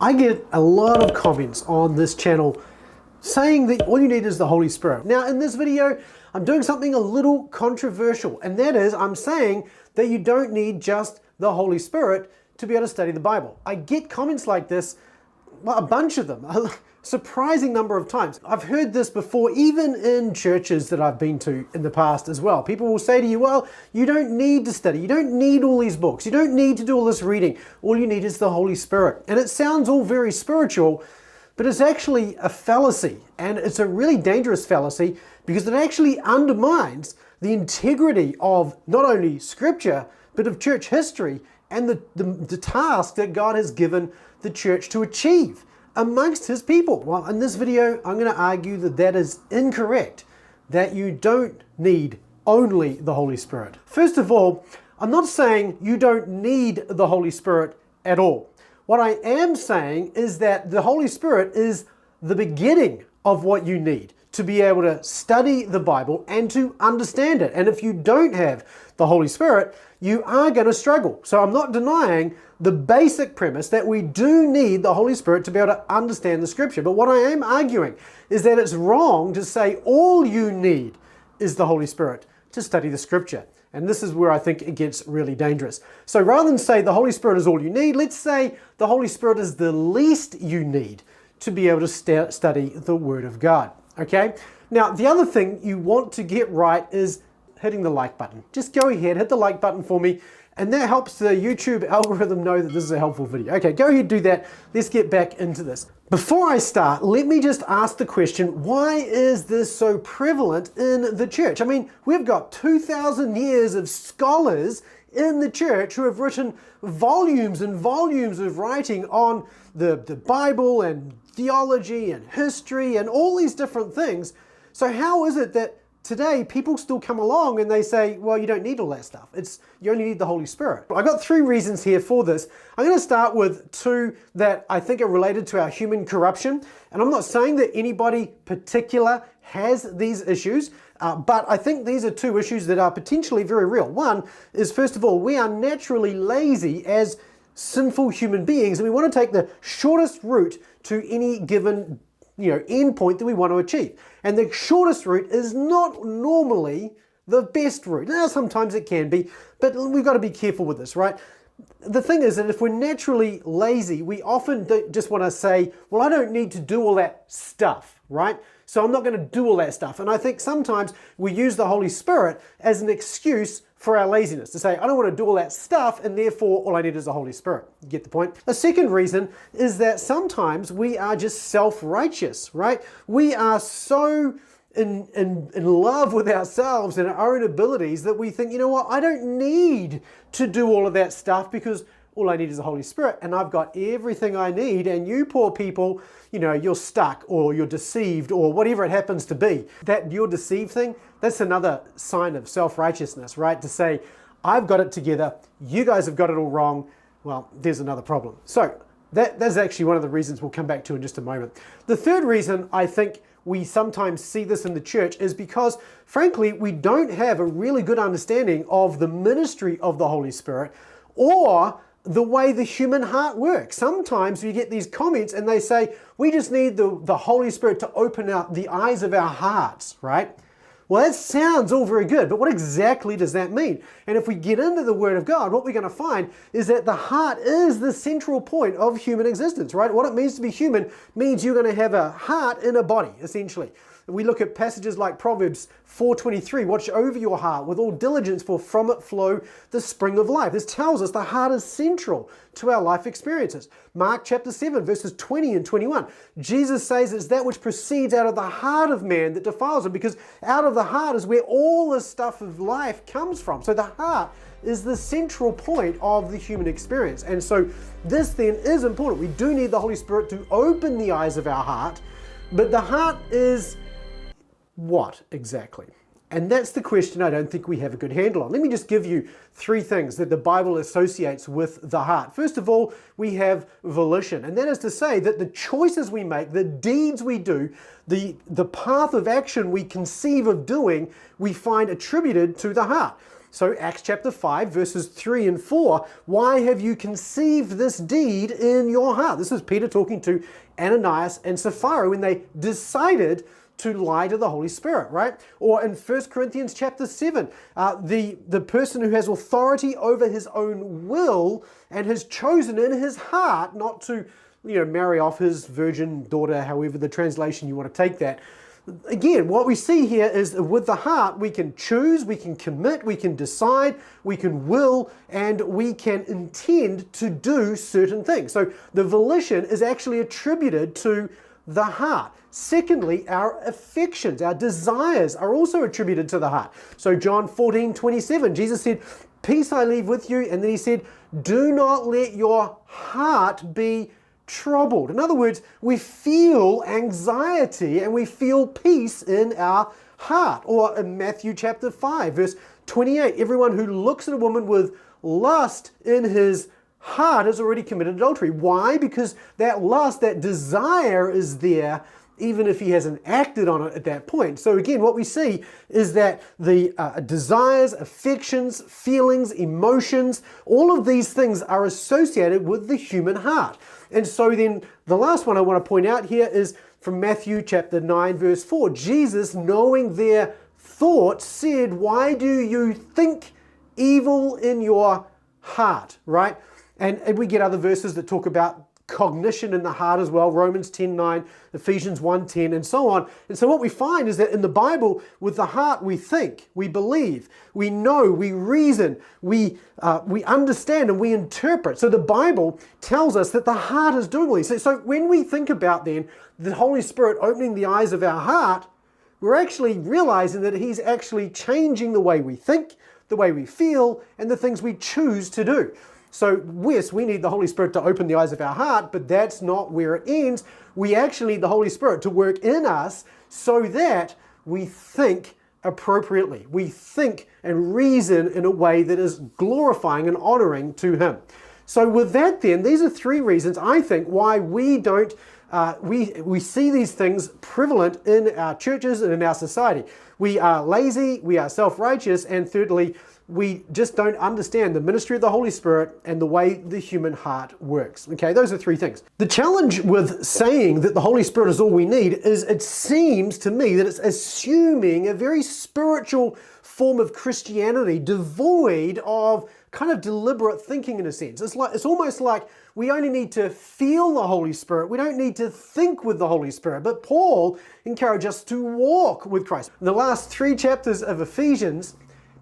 I get a lot of comments on this channel saying that all you need is the Holy Spirit. Now, in this video, I'm doing something a little controversial, and that is I'm saying that you don't need just the Holy Spirit to be able to study the Bible. I get comments like this, well, a bunch of them, a surprising number of times. I've heard this before, even in churches that I've been to in the past as well. People will say to you, well, you don't need to study. You don't need all these books. You don't need to do all this reading. All you need is the Holy Spirit. And it sounds all very spiritual, but it's actually a fallacy. And it's a really dangerous fallacy because it actually undermines the integrity of not only Scripture, but of church history and the task that God has given the church to achieve amongst His people. Well, in this video, I'm going to argue that that is incorrect, that you don't need only the Holy Spirit. First of all, I'm not saying you don't need the Holy Spirit at all. What I am saying is that the Holy Spirit is the beginning of what you need to be able to study the Bible and to understand it. And if you don't have the Holy Spirit, you are going to struggle. So I'm not denying the basic premise that we do need the Holy Spirit to be able to understand the Scripture. But what I am arguing is that it's wrong to say all you need is the Holy Spirit to study the Scripture. And this is where I think it gets really dangerous. So rather than say the Holy Spirit is all you need, let's say the Holy Spirit is the least you need to be able to study the Word of God. Okay? Now, the other thing you want to get right is hitting the like button. Just go ahead, hit the like button for me, and that helps the YouTube algorithm know that this is a helpful video. Okay, go ahead, do that. Let's get back into this. Before I start, let me just ask the question, why is this so prevalent in the church? I mean, we've got 2,000 years of scholars in the church who have written volumes and volumes of writing on the Bible and theology and history and all these different things. So how is it that today people still come along and they say, well, you don't need all that stuff. You only need the Holy Spirit. I've got three reasons here for this. I'm going to start with two that I think are related to our human corruption. And I'm not saying that anybody particular has these issues, but I think these are two issues that are potentially very real. One is, first of all, we are naturally lazy as sinful human beings, and we want to take the shortest route to any given end point that we want to achieve. And the shortest route is not normally the best route. Now, sometimes it can be, but we've got to be careful with this, right? The thing is that if we're naturally lazy, we often just want to say, well, I don't need to do all that stuff, right? So I'm not going to do all that stuff. And I think sometimes we use the Holy Spirit as an excuse for our laziness, to say, I don't want to do all that stuff, and therefore all I need is the Holy Spirit. You get the point? A second reason is that sometimes we are just self-righteous, right? We are so in love with ourselves and our own abilities that we think, you know what, I don't need to do all of that stuff because all I need is the Holy Spirit, and I've got everything I need, and you poor people, you're stuck, or you're deceived, or whatever it happens to be. That you're deceived thing, that's another sign of self-righteousness, right? To say, I've got it together, you guys have got it all wrong, well, there's another problem. So that's actually one of the reasons we'll come back to in just a moment. The third reason I think we sometimes see this in the church is because, frankly, we don't have a really good understanding of the ministry of the Holy Spirit or the way the human heart works. Sometimes you get these comments and they say, we just need the Holy Spirit to open up the eyes of our hearts, right? Well, that sounds all very good, but what exactly does that mean? And if we get into the Word of God, what we're going to find is that the heart is the central point of human existence, right? What it means to be human means you're going to have a heart in a body, essentially. We look at passages like Proverbs 4:23, watch over your heart with all diligence, for from it flow the spring of life. This tells us the heart is central to our life experiences. Mark chapter 7, verses 20 and 21. Jesus says it's that which proceeds out of the heart of man that defiles him, because out of the heart is where all the stuff of life comes from. So the heart is the central point of the human experience. And so this then is important. We do need the Holy Spirit to open the eyes of our heart, but the heart is what exactly? And that's the question I don't think we have a good handle on. Let me just give you three things that the Bible associates with the heart. First of all, we have volition. And that is to say that the choices we make, the deeds we do, the path of action we conceive of doing, we find attributed to the heart. So Acts chapter 5, verses 3 and 4, why have you conceived this deed in your heart? This is Peter talking to Ananias and Sapphira when they decided to lie to the Holy Spirit, right? Or in 1 Corinthians chapter 7, the person who has authority over his own will and has chosen in his heart not to, marry off his virgin daughter, however the translation you want to take that. Again, what we see here is that with the heart, we can choose, we can commit, we can decide, we can will, and we can intend to do certain things. So the volition is actually attributed to the heart. Secondly, our affections, our desires are also attributed to the heart. So John 14:27, Jesus said, "Peace I leave with you," and then he said, "Do not let your heart be troubled." In other words, we feel anxiety and we feel peace in our heart. Or in Matthew chapter 5, verse 28, everyone who looks at a woman with lust in his heart has already committed adultery. Why? Because that lust, that desire is there, even if he hasn't acted on it at that point. So again, what we see is that the desires, affections, feelings, emotions, all of these things are associated with the human heart. And so then the last one I want to point out here is from Matthew chapter 9, verse 4. Jesus, knowing their thoughts, said, "Why do you think evil in your heart?" Right? And we get other verses that talk about cognition in the heart as well, Romans 10:9, Ephesians 1:10, and so on. And so what we find is that in the Bible, with the heart we think, we believe, we know, we reason, we understand, and we interpret. So the Bible tells us that the heart is doing all these. So when we think about then the Holy Spirit opening the eyes of our heart, we're actually realizing that He's actually changing the way we think, the way we feel, and the things we choose to do. So yes, we need the Holy Spirit to open the eyes of our heart, but that's not where it ends. We actually need the Holy Spirit to work in us so that we think appropriately. We think and reason in a way that is glorifying and honoring to Him. So with that then, these are three reasons I think why we don't we see these things prevalent in our churches and in our society. We are lazy, we are self-righteous, and thirdly, we just don't understand the ministry of the Holy Spirit and the way the human heart works. Okay, those are three things. The challenge with saying that the Holy Spirit is all we need is it seems to me that it's assuming a very spiritual form of Christianity devoid of kind of deliberate thinking in a sense. It's almost like we only need to feel the Holy Spirit. We don't need to think with the Holy Spirit. But Paul encouraged us to walk with Christ. In the last 3 chapters of Ephesians,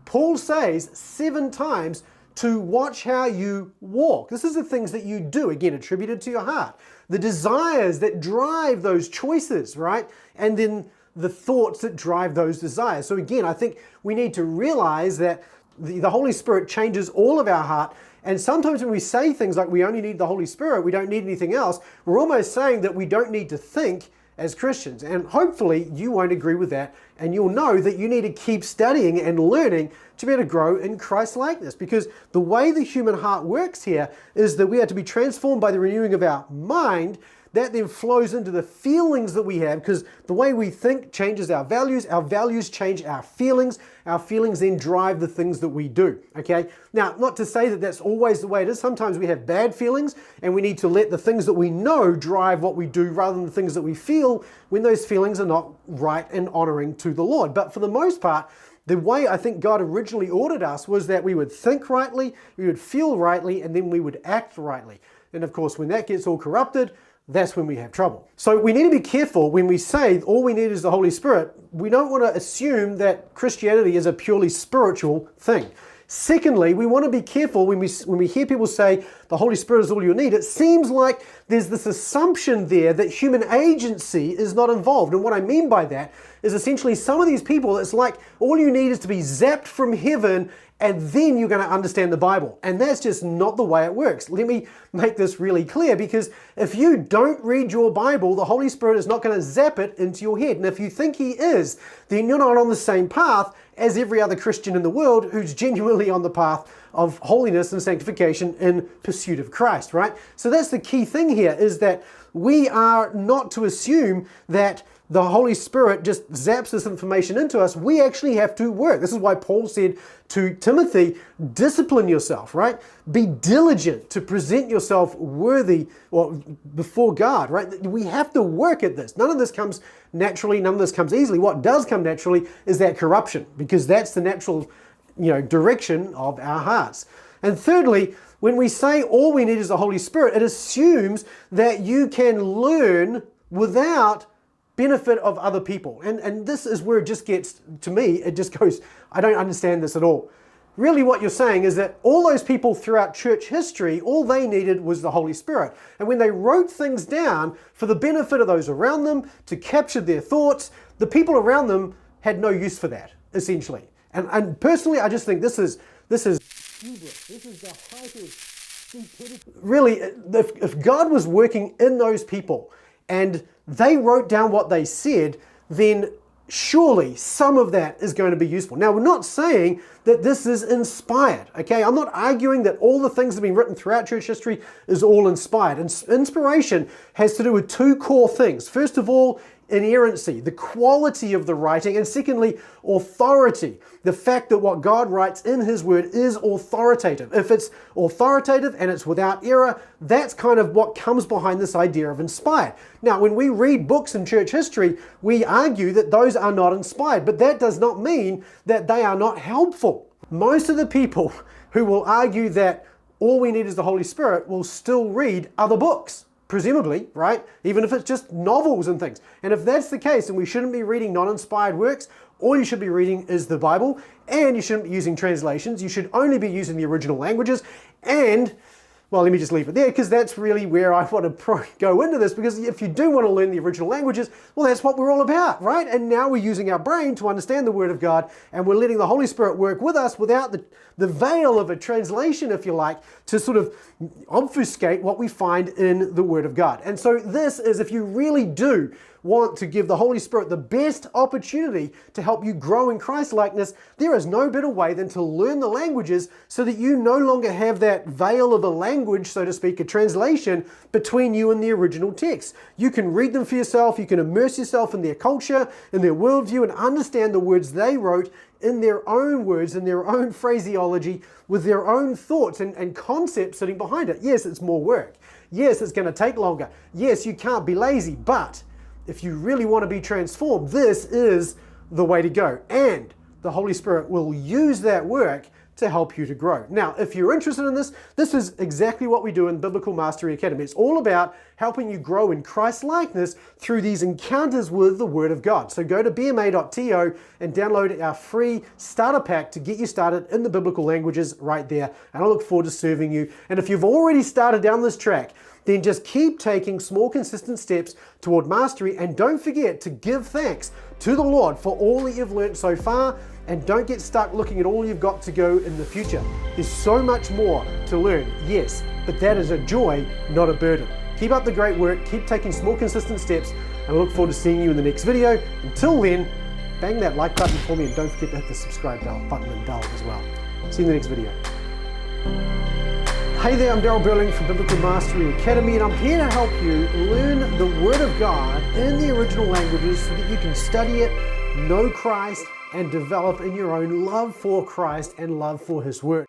Paul says 7 times to watch how you walk. This is the things that you do, again, attributed to your heart. The desires that drive those choices, right? And then the thoughts that drive those desires. So again, I think we need to realize that the Holy Spirit changes all of our heart. And sometimes when we say things like we only need the Holy Spirit, we don't need anything else, we're almost saying that we don't need to think as Christians. And hopefully you won't agree with that, and you'll know that you need to keep studying and learning to be able to grow in Christ-likeness, because the way the human heart works here is that we are to be transformed by the renewing of our mind. That then flows into the feelings that we have, because the way we think changes our values change our feelings then drive the things that we do, okay? Now, not to say that that's always the way it is. Sometimes we have bad feelings, and we need to let the things that we know drive what we do rather than the things that we feel when those feelings are not right and honoring to the Lord. But for the most part, the way I think God originally ordered us was that we would think rightly, we would feel rightly, and then we would act rightly. And of course, when that gets all corrupted, that's when we have trouble. So we need to be careful when we say all we need is the Holy Spirit. We don't want to assume that Christianity is a purely spiritual thing. Secondly, we want to be careful when we hear people say the Holy Spirit is all you need. It seems like there's this assumption there that human agency is not involved. And what I mean by that is essentially some of these people, it's like all you need is to be zapped from heaven and then you're going to understand the Bible. And that's just not the way it works. Let me make this really clear, because if you don't read your Bible, the Holy Spirit is not going to zap it into your head. And if you think He is, then you're not on the same path as every other Christian in the world who's genuinely on the path of holiness and sanctification in pursuit of Christ, right? So that's the key thing here, is that we are not to assume that the Holy Spirit just zaps this information into us. We actually have to work. This is why Paul said to Timothy, discipline yourself, right? Be diligent to present yourself worthy or before God, right? We have to work at this. None of this comes naturally. None of this comes easily. What does come naturally is that corruption, because that's the natural, direction of our hearts. And thirdly, when we say all we need is the Holy Spirit, it assumes that you can learn without benefit of other people. And this is where it just gets, to me, it just goes, I don't understand this at all. Really what you're saying is that all those people throughout church history, all they needed was the Holy Spirit. And when they wrote things down for the benefit of those around them, to capture their thoughts, the people around them had no use for that, essentially. And personally, I just think this is hubris. This is the height of stupidity. Really, if God was working in those people and they wrote down what they said, then surely some of that is going to be useful. Now, we're not saying that this is inspired, okay? I'm not arguing that all the things that have been written throughout church history is all inspired. Inspiration has to do with two core things. First of all, inerrancy, the quality of the writing, and secondly, authority, the fact that what God writes in His Word is authoritative. If it's authoritative and it's without error, that's kind of what comes behind this idea of inspired. Now, when we read books in church history, we argue that those are not inspired, but that does not mean that they are not helpful. Most of the people who will argue that all we need is the Holy Spirit will still read other books. Presumably, right? Even if it's just novels and things. And if that's the case, then we shouldn't be reading non-inspired works. All you should be reading is the Bible, and you shouldn't be using translations. You should only be using the original languages. And, well, let me just leave it there, because that's really where I want to go into this, because if you do want to learn the original languages, well, that's what we're all about, right? And now we're using our brain to understand the Word of God, and we're letting the Holy Spirit work with us without the veil of a translation, if you like, to sort of obfuscate what we find in the Word of God. And so this is, if you really do want to give the Holy Spirit the best opportunity to help you grow in Christ-likeness, there is no better way than to learn the languages so that you no longer have that veil of a language, so to speak, a translation between you and the original text. You can read them for yourself, you can immerse yourself in their culture, in their worldview, and understand the words they wrote in their own words, in their own phraseology, with their own thoughts and concepts sitting behind it. Yes, it's more work. Yes, it's going to take longer. Yes, you can't be lazy, but if you really want to be transformed, this is the way to go. And the Holy Spirit will use that work to help you to grow. Now, if you're interested in this, this is exactly what we do in Biblical Mastery Academy. It's all about helping you grow in Christ-likeness through these encounters with the Word of God. So go to bma.to and download our free starter pack to get you started in the biblical languages right there. And I look forward to serving you. And if you've already started down this track, then just keep taking small, consistent steps toward mastery, and don't forget to give thanks to the Lord for all that you've learned so far, and don't get stuck looking at all you've got to go in the future. There's so much more to learn, yes, but that is a joy, not a burden. Keep up the great work, keep taking small, consistent steps, and I look forward to seeing you in the next video. Until then, bang that like button for me, and don't forget to hit the subscribe button and bell as well. See you in the next video. Hey there, I'm Darryl Burling from Biblical Mastery Academy, and I'm here to help you learn the Word of God in the original languages so that you can study it, know Christ, and develop in your own love for Christ and love for His Word.